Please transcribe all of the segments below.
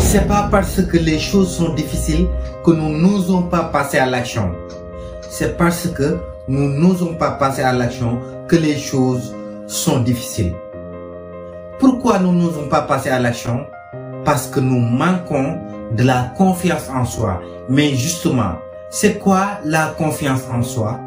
C'est pas parce que les choses sont difficiles que nous n'osons pas passer à l'action. C'est parce que nous n'osons pas passer à l'action que les choses sont difficiles. Pourquoi nous n'osons pas passer à l'action? Parce que nous manquons de la confiance en soi. Mais justement, c'est quoi la confiance en soi?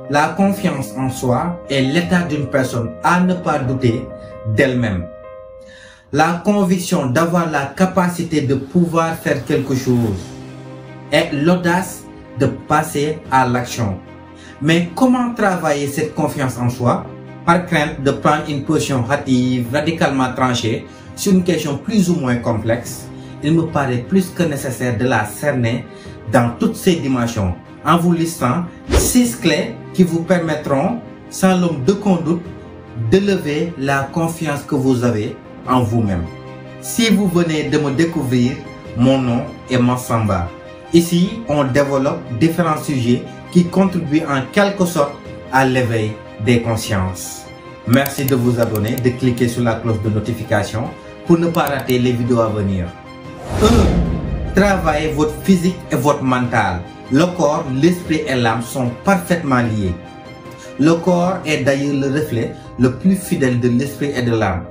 La confiance en soi est l'état d'une personne à ne pas douter d'elle-même. La conviction d'avoir la capacité de pouvoir faire quelque chose et l'audace de passer à l'action. Mais comment travailler cette confiance en soi? Par crainte de prendre une position hâtive, radicalement tranchée sur une question plus ou moins complexe, il me paraît plus que nécessaire de la cerner dans toutes ses dimensions, en vous listant 6 clés qui vous permettront, sans l'ombre d'aucun doute, d'élever la confiance que vous avez en vous-même. Si vous venez de me découvrir, mon nom est Massamba. Ici, on développe différents sujets qui contribuent en quelque sorte à l'éveil des consciences. Merci de vous abonner, de cliquer sur la cloche de notification pour ne pas rater les vidéos à venir. 1. Travaillez votre physique et votre mental. Le corps, l'esprit et l'âme sont parfaitement liés. Le corps est d'ailleurs le reflet le plus fidèle de l'esprit et de l'âme.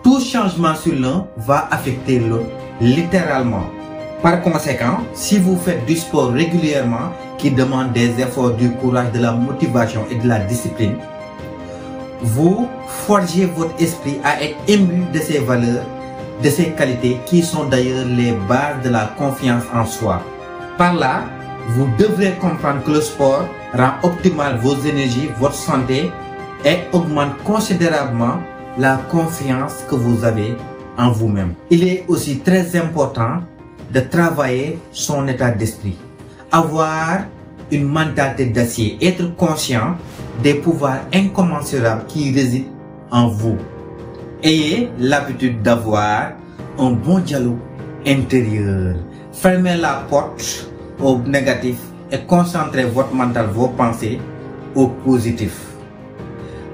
Tout changement sur l'un va affecter l'autre, littéralement. Par conséquent, si vous faites du sport régulièrement qui demande des efforts, du courage, de la motivation et de la discipline, vous forgez votre esprit à être imbu de ces valeurs, de ces qualités qui sont d'ailleurs les bases de la confiance en soi. Par là, vous devrez comprendre que le sport rend optimal vos énergies, votre santé et augmente considérablement la confiance que vous avez en vous-même. Il est aussi très important de travailler son état d'esprit. Avoir une mentalité d'acier, être conscient des pouvoirs incommensurables qui résident en vous. Ayez l'habitude d'avoir un bon dialogue intérieur. Fermez la porte au négatif et concentrez votre mental, vos pensées au positif.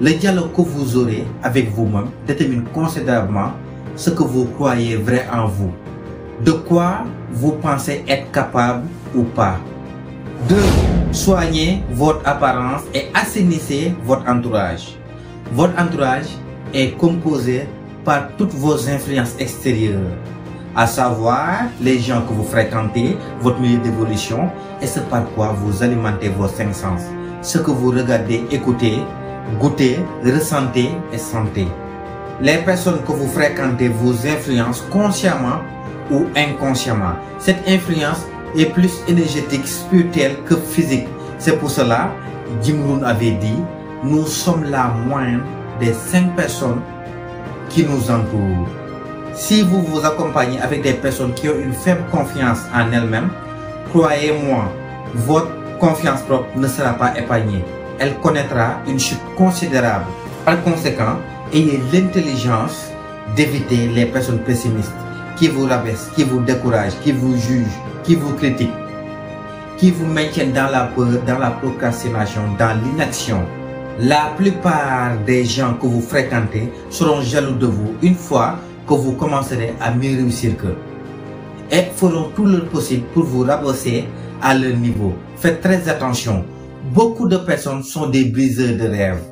Le dialogue que vous aurez avec vous-même détermine considérablement ce que vous croyez vrai en vous. De quoi vous pensez être capable ou pas. 2. Soignez votre apparence et assainissez votre entourage. Votre entourage est composé par toutes vos influences extérieures, à savoir les gens que vous fréquentez, votre milieu d'évolution et ce par quoi vous alimentez vos 5 sens. Ce que vous regardez, écoutez, goûtez, ressentez et sentez. Les personnes que vous fréquentez vous influencent consciemment ou inconsciemment. Cette influence est plus énergétique, spirituelle que physique. C'est pour cela, Jim Rohn avait dit, nous sommes la moyenne des 5 personnes qui nous entourent. Si vous vous accompagnez avec des personnes qui ont une faible confiance en elles-mêmes, croyez-moi, votre confiance propre ne sera pas épargnée. Elle connaîtra une chute considérable. Par conséquent, ayez l'intelligence d'éviter les personnes pessimistes qui vous rabaissent, qui vous découragent, qui vous jugent, qui vous critiquent, qui vous maintiennent dans la peur, dans la procrastination, dans l'inaction. La plupart des gens que vous fréquentez seront jaloux de vous une fois que vous commencerez à mieux réussir qu'eux et feront tout le possible pour vous rabaisser à leur niveau. Faites très attention. Beaucoup de personnes sont des briseurs de rêves.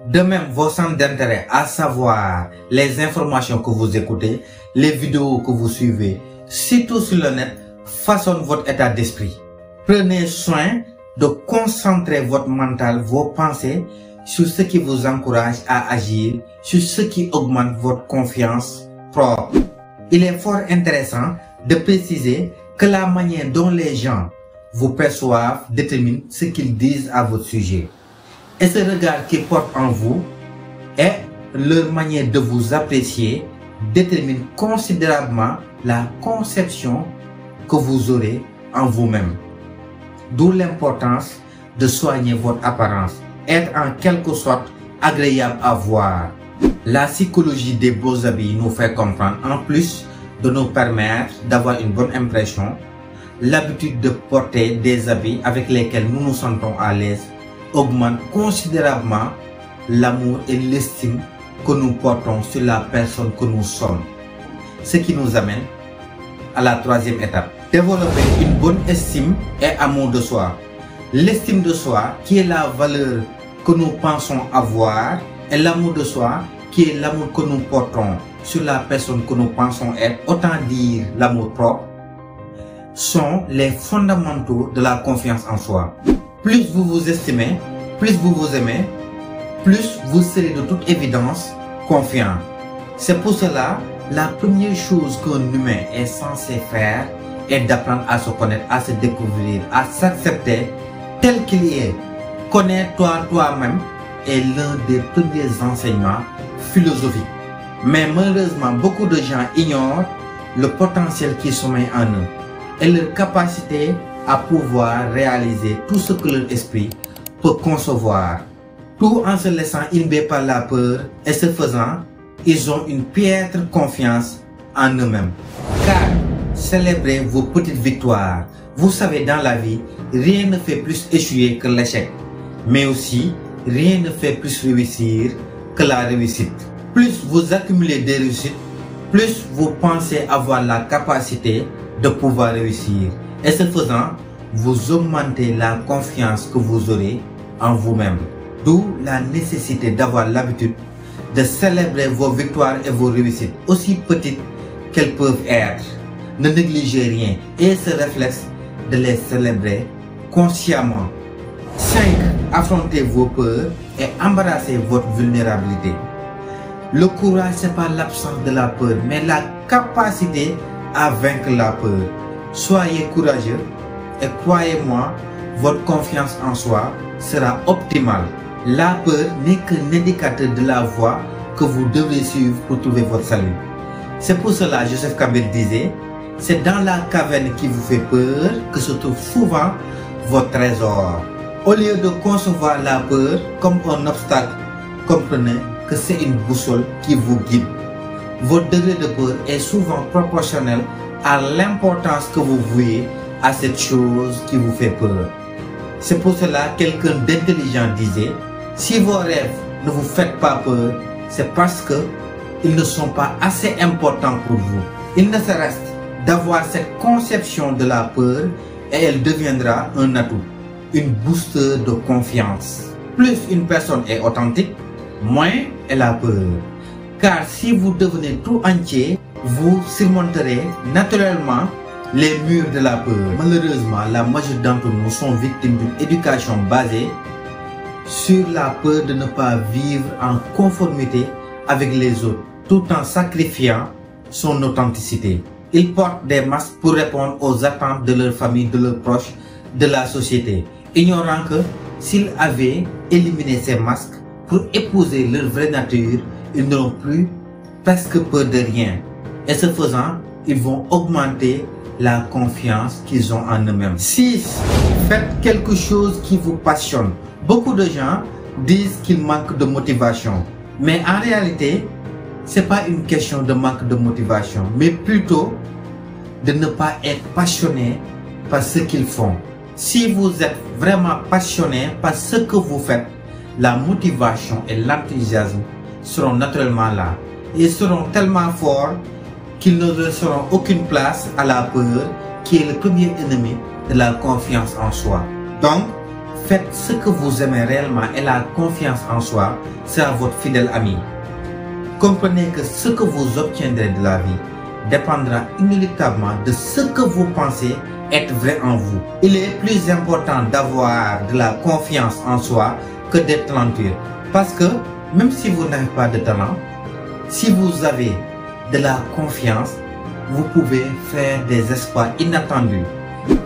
De même, vos centres d'intérêt, à savoir les informations que vous écoutez, les vidéos que vous suivez, surtout sur le net, façonnent votre état d'esprit. Prenez soin de concentrer votre mental, vos pensées, sur ce qui vous encourage à agir, sur ce qui augmente votre confiance propre. Il est fort intéressant de préciser que la manière dont les gens vous perçoivent détermine ce qu'ils disent à votre sujet. Et ce regard qu'ils portent en vous et leur manière de vous apprécier détermine considérablement la conception que vous aurez en vous-même. D'où l'importance de soigner votre apparence, être en quelque sorte agréable à voir. La psychologie des beaux habits nous fait comprendre, en plus de nous permettre d'avoir une bonne impression, l'habitude de porter des habits avec lesquels nous nous sentons à l'aise augmente considérablement l'amour et l'estime que nous portons sur la personne que nous sommes. Ce qui nous amène à la troisième étape. Développer une bonne estime et amour de soi. L'estime de soi, qui est la valeur que nous pensons avoir, et l'amour de soi, qui est l'amour que nous portons sur la personne que nous pensons être, autant dire l'amour propre, sont les fondamentaux de la confiance en soi. Plus vous vous estimez, plus vous vous aimez, plus vous serez de toute évidence confiant. C'est pour cela, la première chose qu'un humain est censé faire est d'apprendre à se connaître, à se découvrir, à s'accepter tel qu'il est. Connais-toi toi-même est l'un des premiers enseignements philosophiques. Mais malheureusement, beaucoup de gens ignorent le potentiel qui sommeille en eux et leur capacité à pouvoir réaliser tout ce que leur esprit peut concevoir. Tout en se laissant imber par la peur et ce faisant, ils ont une piètre confiance en eux-mêmes. Car célébrez vos petites victoires. Vous savez, dans la vie, rien ne fait plus échouer que l'échec. Mais aussi, rien ne fait plus réussir que la réussite. Plus vous accumulez des réussites, plus vous pensez avoir la capacité de pouvoir réussir. Et ce faisant, vous augmentez la confiance que vous aurez en vous-même. D'où la nécessité d'avoir l'habitude de célébrer vos victoires et vos réussites, aussi petites qu'elles peuvent être. Ne négligez rien et ce réflexe de les célébrer consciemment. 5. Affrontez vos peurs et embrassez votre vulnérabilité. Le courage, ce n'est pas l'absence de la peur, mais la capacité à vaincre la peur. Soyez courageux et croyez-moi, votre confiance en soi sera optimale. La peur n'est qu'un indicateur de la voie que vous devrez suivre pour trouver votre salut. C'est pour cela, Joseph Campbell disait, c'est dans la caverne qui vous fait peur que se trouve souvent votre trésor. Au lieu de concevoir la peur comme un obstacle, comprenez que c'est une boussole qui vous guide. Votre degré de peur est souvent proportionnel à l'importance que vous vouez à cette chose qui vous fait peur. C'est pour cela que quelqu'un d'intelligent disait, si vos rêves ne vous font pas peur, c'est parce qu'ils ne sont pas assez importants pour vous. Il ne se reste d'avoir cette conception de la peur et elle deviendra un atout, une booster de confiance. Plus une personne est authentique, moins elle a peur. Car si vous devenez tout entier, vous surmonterez naturellement les murs de la peur. Malheureusement, la majorité d'entre nous sont victimes d'une éducation basée sur la peur de ne pas vivre en conformité avec les autres, tout en sacrifiant son authenticité. Ils portent des masques pour répondre aux attentes de leur famille, de leurs proches, de la société, ignorant que s'ils avaient éliminé ces masques pour épouser leur vraie nature, ils n'auront plus presque peur de rien. Et ce faisant, ils vont augmenter la confiance qu'ils ont en eux-mêmes. 6. Faites quelque chose qui vous passionne. Beaucoup de gens disent qu'ils manquent de motivation. Mais en réalité, ce n'est pas une question de manque de motivation, mais plutôt de ne pas être passionné par ce qu'ils font. Si vous êtes vraiment passionné par ce que vous faites, la motivation et l'enthousiasme seront naturellement là. Ils seront tellement forts qu'ils ne laisseront aucune place à la peur qui est le premier ennemi de la confiance en soi. Donc, faites ce que vous aimez réellement et la confiance en soi sera votre fidèle ami. Comprenez que ce que vous obtiendrez de la vie dépendra inéluctablement de ce que vous pensez être vrai en vous. Il est plus important d'avoir de la confiance en soi que d'être talentueux. Parce que même si vous n'avez pas de talent, si vous avez de la confiance, vous pouvez faire des exploits inattendus.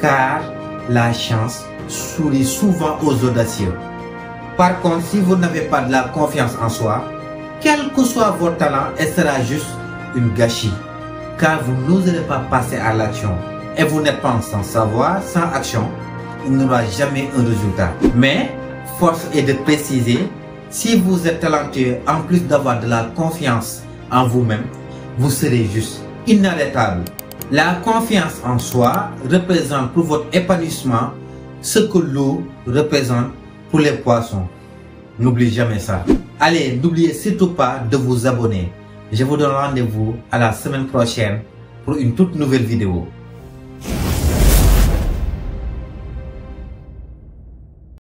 Car la chance sourit souvent aux audacieux. Par contre, si vous n'avez pas de la confiance en soi, quel que soit votre talent, elle sera juste une gâchis. Car vous n'oserez pas passer à l'action. Et vous n'êtes pas sans savoir, sans action, il n'y aura jamais un résultat. Mais, force est de préciser, si vous êtes talentueux, en plus d'avoir de la confiance en vous-même, vous serez juste inarrêtable. La confiance en soi représente pour votre épanouissement ce que l'eau représente pour les poissons. N'oubliez jamais ça. Allez, n'oubliez surtout pas de vous abonner. Je vous donne rendez-vous à la semaine prochaine pour une toute nouvelle vidéo.